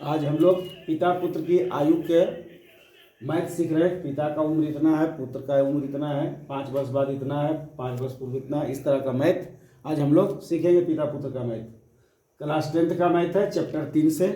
आज हम लोग पिता पुत्र की आयु के मैथ सीख रहे हैं। पिता का उम्र इतना है, पुत्र का उम्र इतना है, 5 वर्ष बाद इतना है, 5 वर्ष पूर्व इतना है, इस तरह का मैथ आज हम लोग सीखेंगे। पिता पुत्र का मैथ क्लास 10th का मैथ है, चैप्टर 3 से।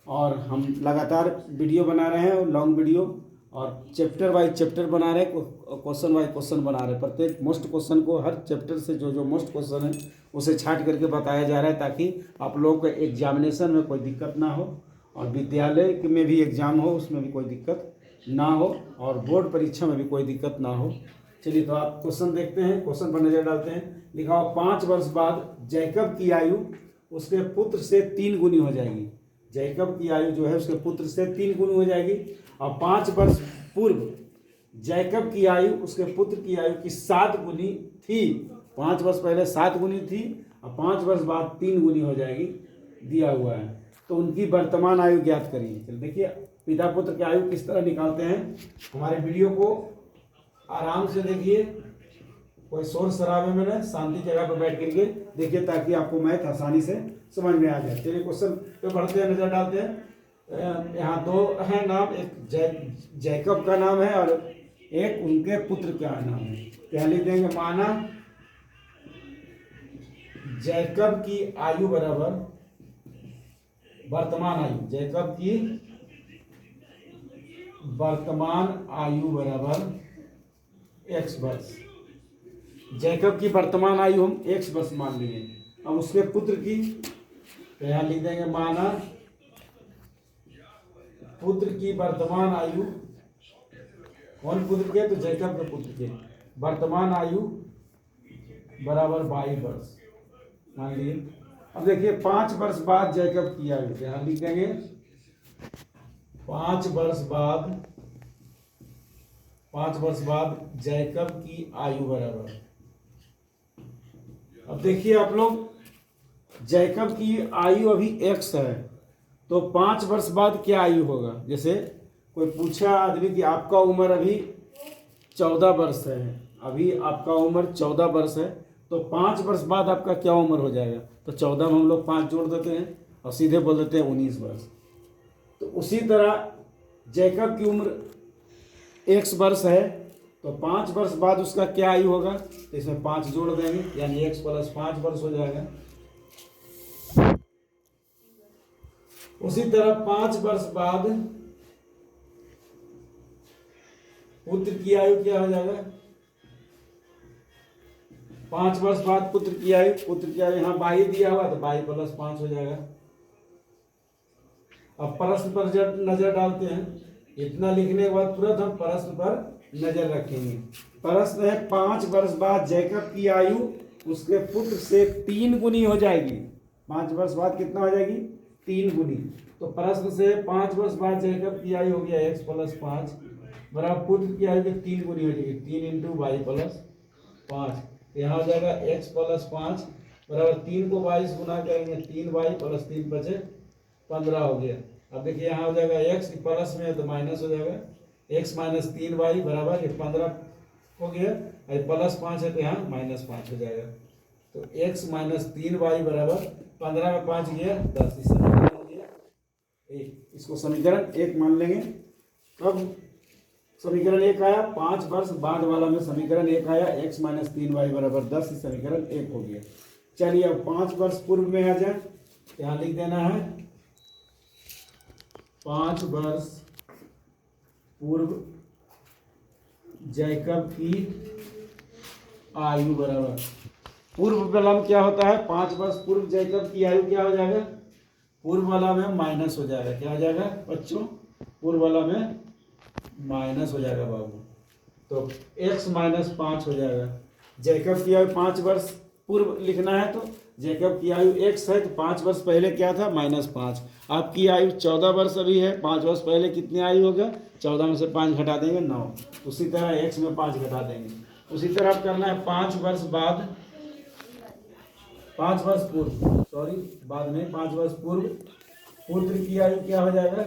और हम लगातार वीडियो बना रहे हैं, लॉन्ग वीडियो, और चैप्टर वाइज चैप्टर बना रहे हैं, क्वेश्चन वाइज क्वेश्चन बना रहे हैं। प्रत्येक मोस्ट क्वेश्चन को हर चैप्टर से जो जो मोस्ट क्वेश्चन है उसे छांट करके बताया जा रहा है, ताकि आप लोगों को एग्जामिनेशन में कोई दिक्कत ना हो, और विद्यालय में भी एग्ज़ाम हो उसमें भी कोई दिक्कत ना हो, और बोर्ड परीक्षा में भी कोई दिक्कत ना हो। चलिए, तो आप क्वेश्चन देखते हैं, क्वेश्चन पर नजर डालते हैं। लिखा हो 5 वर्ष बाद जैकब की आयु उसके पुत्र से 3 गुनी हो जाएगी। जैकब की आयु जो है उसके पुत्र से 3 गुनी हो जाएगी। और 5 वर्ष पूर्व जैकब की आयु उसके पुत्र की आयु की 7 गुनी थी। 5 वर्ष पहले 7 गुनी थी और 5 वर्ष बाद 3 गुनी हो जाएगी, दिया हुआ है। तो उनकी वर्तमान आयु ज्ञात करिए। चलिए देखिए, पिता पुत्र की आयु किस तरह निकालते हैं। हमारे वीडियो को आराम से देखिए, कोई शोर शराबे में न, शांति जगह पर बैठ करके देखिए, ताकि आपको मैथ आसानी से समझ में आ जाए। चलिए क्वेश्चन पे पढ़ते हैं, नजर डालते हैं। यहाँ 2 है नाम, एक जैकब का नाम है और एक उनके पुत्र का नाम है। क्या लिख देंगे, माना जैकब की आयु बराबर वर्तमान आयु, जैकब की वर्तमान आयु बराबर x वर्ष। जैकब की वर्तमान आयु हम x वर्ष मान लेंगे। अब उसके पुत्र की यहाँ लिख देंगे, माना पुत्र की वर्तमान आयु, कौन पुत्र के, तो जैकब के पुत्र के वर्तमान आयु बराबर 22 वर्ष मान लिए। अब देखिए 5 वर्ष बाद जैकब की आयु, यहाँ लिख देंगे 5 वर्ष बाद जैकब की आयु बराबर। अब देखिए आप लोग, जैकब की आयु अभी x है, तो 5 वर्ष बाद क्या आयु होगा। जैसे कोई पूछा आदमी कि आपका उम्र अभी 14 वर्ष है, अभी आपका उम्र 14 वर्ष है, तो 5 वर्ष बाद आपका क्या उम्र हो जाएगा। तो 14 में हम लोग 5 जोड़ देते हैं और सीधे बोल देते हैं 19 वर्ष। तो उसी तरह जैकब की उम्र x वर्ष है, तो 5 वर्ष बाद उसका क्या आयु होगा, तो इसमें 5 जोड़ देंगे, यानी x + 5 वर्ष हो जाएगा। उसी तरह 5 वर्ष बाद पुत्र की आयु क्या हो जाएगा, 5 वर्ष बाद पुत्र की आयु यहाँ 22 दिया हुआ, तो 22 + 5 हो जाएगा। अब प्रश्न पर नजर डालते हैं। इतना लिखने के बाद तुरंत हम प्रश्न पर नजर रखेंगे। प्रश्न है 5 वर्ष बाद जैकब की आयु उसके पुत्र से 3 गुनी हो जाएगी। 5 वर्ष बाद कितना हो जाएगी, 3 गुनी। तो प्रश्न से 5 वर्ष बाद जैकब की आयु हो गया x + 5 बराबर पुत्र की आयु 3 गुनी हो जाएगी, 3 × y + 5। यहाँ हो जाएगा x + 5 बराबर 3 को 22 गुना करेंगे, 3y + 3 बचे 15 हो गया। अब देखिए यहाँ हो जाएगा x प्लस में है तो माइनस हो जाएगा, x - 3y बराबर 15 हो गया, + 5 है तो यहाँ -5 हो जाएगा। तो x - 3y बराबर 15 में 5 गया 10, इस समीकरण हो गया 1। इसको समीकरण 1 मान लेंगे। अब समीकरण 1 आया, 5 वर्ष बाद वाला में समीकरण 1 आया, x - 3y बराबर 10, इस समीकरण 1 हो गया। चलिए अब 5 वर्ष पूर्व में आ जाए, यहाँ लिख देना है 5 वर्ष पूर्व जैकब की आयु बराबर, पूर्व वाला में क्या होता है, 5 वर्ष पूर्व जैकब की आयु क्या हो जाएगा, पूर्व वाला में माइनस हो जाएगा। क्या हो जाएगा बच्चों, पूर्व वाला में माइनस हो जाएगा बाबू, तो x - 5 हो जाएगा। जैकब की आयु 5 वर्ष पूर्व लिखना है, तो जैकब की आयु x है, तो 5 वर्ष पहले क्या था, -5। आपकी आयु 14 वर्ष अभी है, 5 वर्ष पहले कितनी आयु होगा, 14 में से 5 घटा देंगे 9। उसी तरह x में 5 घटा देंगे। उसी तरह आप करना है 5 वर्ष बाद, 5 वर्ष पूर्व, सॉरी बाद में 5 वर्ष पूर्व पुत्र की आयु क्या हो जाएगा,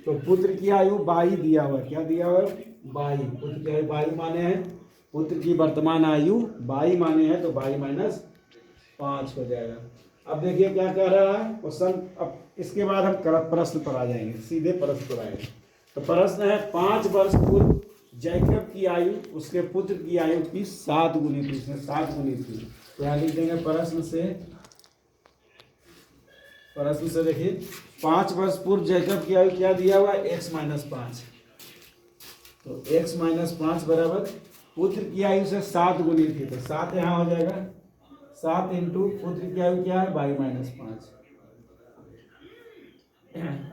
तो पुत्र की आयु 22 दिया हुआ है। क्या दिया हुआ है, 22। पुत्र की आयु 22 माने हैं, पुत्र की वर्तमान आयु 22 माने हैं, तो 22 - 5 हो जाएगा। अब देखिए क्या कह रहा है क्वेश्चन। अब इसके बाद हम प्रश्न पर आ जाएंगे, सीधे प्रश्न पर आएंगे। तो प्रश्न है 5 वर्ष पूर्व जैकब की आयु उसके पुत्र की आयु की 7 गुनी थी, इसने 7 गुनी थी। तो यहाँ लिख देंगे प्रश्न से देखिए 5 वर्ष पूर्व जैकब की आयु क्या दिया हुआ है, x-5। तो x-5 बराबर पुत्र की आयु से 7 गुनी थी, तो 7 यहाँ हो जाएगा, 7 इंटू पुत्र की आयु क्या है y-5।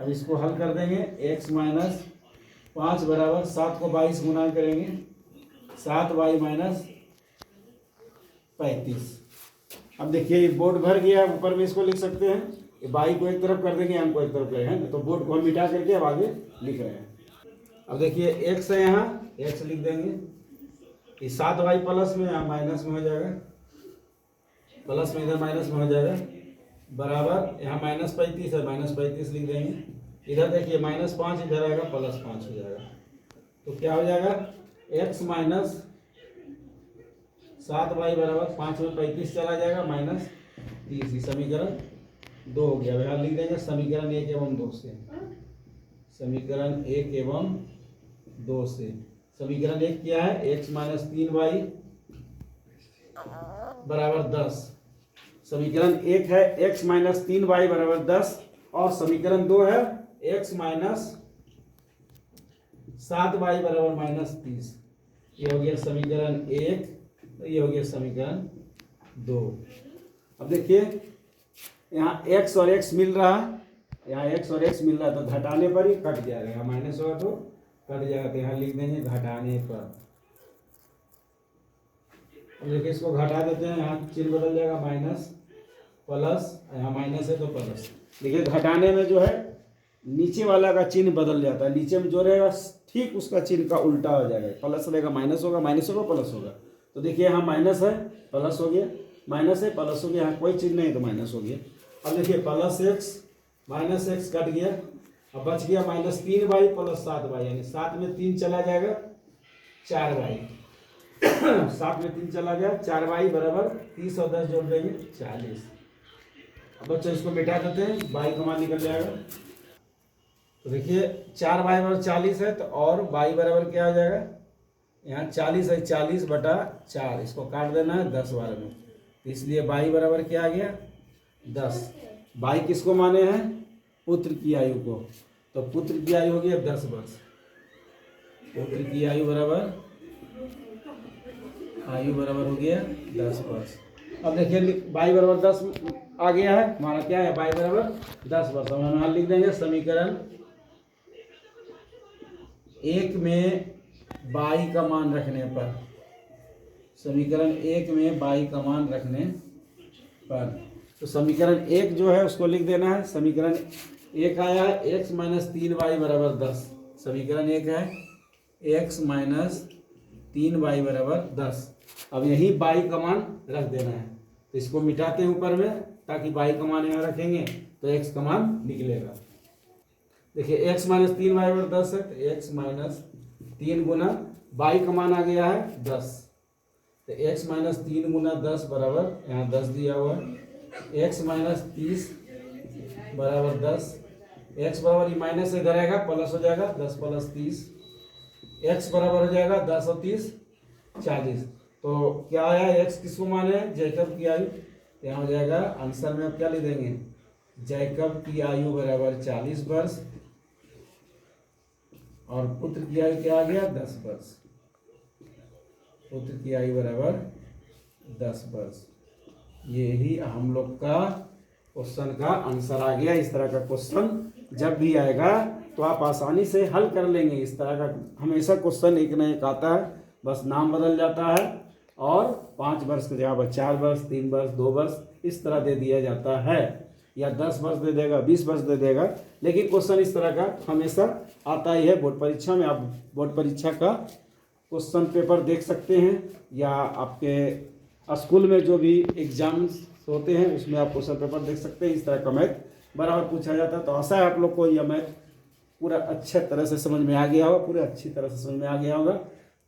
अब इसको हल कर देंगे, x-5 बराबर 7 को 22 गुना करेंगे, 7y-35। अब देखिए ये बोर्ड भर गया, ऊपर में इसको लिख सकते हैं, ये बाई को एक तरफ कर देंगे, एम को एक तरफ करेंगे, तो बोर्ड को हम मिटा करके अब आगे लिख रहे हैं। अब देखिए x है, यहाँ x लिख देंगे, ये 7y प्लस में यहाँ माइनस में हो जाएगा, प्लस में इधर माइनस में हो जाएगा, बराबर यहाँ -35 है, -35 लिख देंगे। इधर देखिए -5 इधर आएगा, +5 हो जाएगा। तो क्या हो जाएगा, x माइनस 7y बराबर 5 में 35 चला जाएगा, -30। समीकरण 2 हो गया। यहाँ लिख देंगे समीकरण 1 एवं 2 से, समीकरण 1 एवं 2 से। समीकरण 1 क्या है, x-3y बराबर 10। समीकरण 1 है x-3y बराबर 10, और समीकरण 2 है x-7y बराबर -30। ये हो गया समीकरण 1, तो ये हो गया समीकरण 2। अब देखिए यहाँ x और x मिल रहा है, यहाँ x और x मिल रहा है, तो घटाने पर ही कट जाएगा, यहाँ माइनस होगा तो कट जाएगा, तो यहाँ लिख देंगे घटाने पर। अब देखिए इसको घटा देते हैं, यहाँ चिन्ह बदल जाएगा, माइनस प्लस, यहाँ माइनस है तो प्लस। देखिए घटाने में जो है नीचे वाला का चिन्ह बदल जाता है, नीचे में जो रहेगा ठीक उसका चिन्ह का उल्टा हो जाएगा, प्लस रहेगा माइनस होगा, माइनस होगा प्लस होगा। तो देखिए यहाँ माइनस है प्लस हो गया, माइनस है प्लस हो गया, यहाँ कोई चिन्ह नहीं तो माइनस हो गया। अब देखिए +x -x कट गया, अब बच गया -3y + 7y, यानी 7 में 3 चला जाएगा 4y, 7 में 3 चला गया 4y बराबर 30 और 10 जोड़ देंगे 40। अब बच्चों इसको मिटा देते हैं, y का मान निकल जाएगा। तो देखिए 4y बराबर 40 है, तो और y बराबर क्या हो जाएगा, यहाँ 40 है, 40/4, इसको काट देना है 10 बार में, इसलिए y बराबर क्या आ गया 10। y किसको माने हैं, पुत्र की आयु को, तो पुत्र की आयु हो गया 10 वर्ष। पुत्र की आयु बराबर हो गया 10 वर्ष। अब देखिए y बराबर 10 आ गया है, हमारा क्या है y बराबर 10 वर्ष। हम यहाँ लिख देंगे समीकरण 1 में y का मान रखने पर, समीकरण 1 में y का मान रखने पर, तो समीकरण 1 जो है उसको लिख देना है, समीकरण 1 आया है x-3y बराबर 10। समीकरण 1 है x-3y बराबर 10। अब यही y का मान रख देना है, तो इसको मिटाते हैं ऊपर में, ताकि y का मान यहाँ रखेंगे तो x का मान निकलेगा। देखिए x-3y बराबर 10 है, तो x-3 गुना y का मान आ गया है 10, तो x-3 गुना 10 बराबर, यहाँ 10 दिया हुआ है, x-30 बराबर 10, x बराबर ये माइनस इधर आएगा प्लस हो जाएगा 10 + 30, x बराबर हो जाएगा 10 और 30 40। तो क्या आया, x किसको माने हैं, जैकब की आयु, यहाँ हो जाएगा आंसर में आप क्या लिख देंगे, जैकब की आयु बराबर 40 वर्ष, और पुत्र की आयु क्या आ गया 10 वर्ष, पुत्र की आयु बराबर 10 वर्ष। यही हम लोग का क्वेश्चन का आंसर आ गया। इस तरह का क्वेश्चन जब भी आएगा तो आप आसानी से हल कर लेंगे। इस तरह का हमेशा क्वेश्चन एक न एक आता है, बस नाम बदल जाता है, और 5 वर्ष की जगह 4 वर्ष, 3 वर्ष, 2 वर्ष इस तरह दे दिया जाता है, या 10 वर्ष दे देगा, 20 वर्ष दे देगा, लेकिन क्वेश्चन इस तरह का हमेशा आता ही है। बोर्ड परीक्षा में आप बोर्ड परीक्षा का क्वेश्चन पेपर देख सकते हैं, या आपके स्कूल में जो भी एग्जाम्स होते हैं उसमें आप क्वेश्चन पेपर देख सकते हैं। इस तरह का मैथ बराबर पूछा जाता है। तो आशा है आप लोग को यह मैथ पूरा अच्छे तरह से समझ में आ गया होगा, पूरे अच्छी तरह से समझ में आ गया होगा।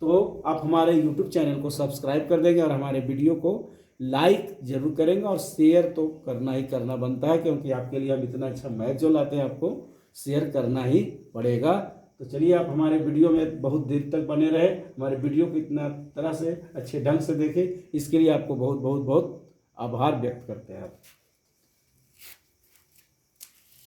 तो आप हमारे YouTube चैनल को सब्सक्राइब कर देंगे और हमारे वीडियो को लाइक जरूर करेंगे और शेयर तो करना ही करना बनता है, क्योंकि आपके लिए हम इतना अच्छा मैथ जो लाते हैं आपको शेयर करना ही पड़ेगा। तो चलिए आप हमारे वीडियो में बहुत देर तक बने रहे, हमारे वीडियो को इतना तरह से अच्छे ढंग से देखें, इसके लिए आपको बहुत बहुत बहुत आभार व्यक्त करते हैं आप।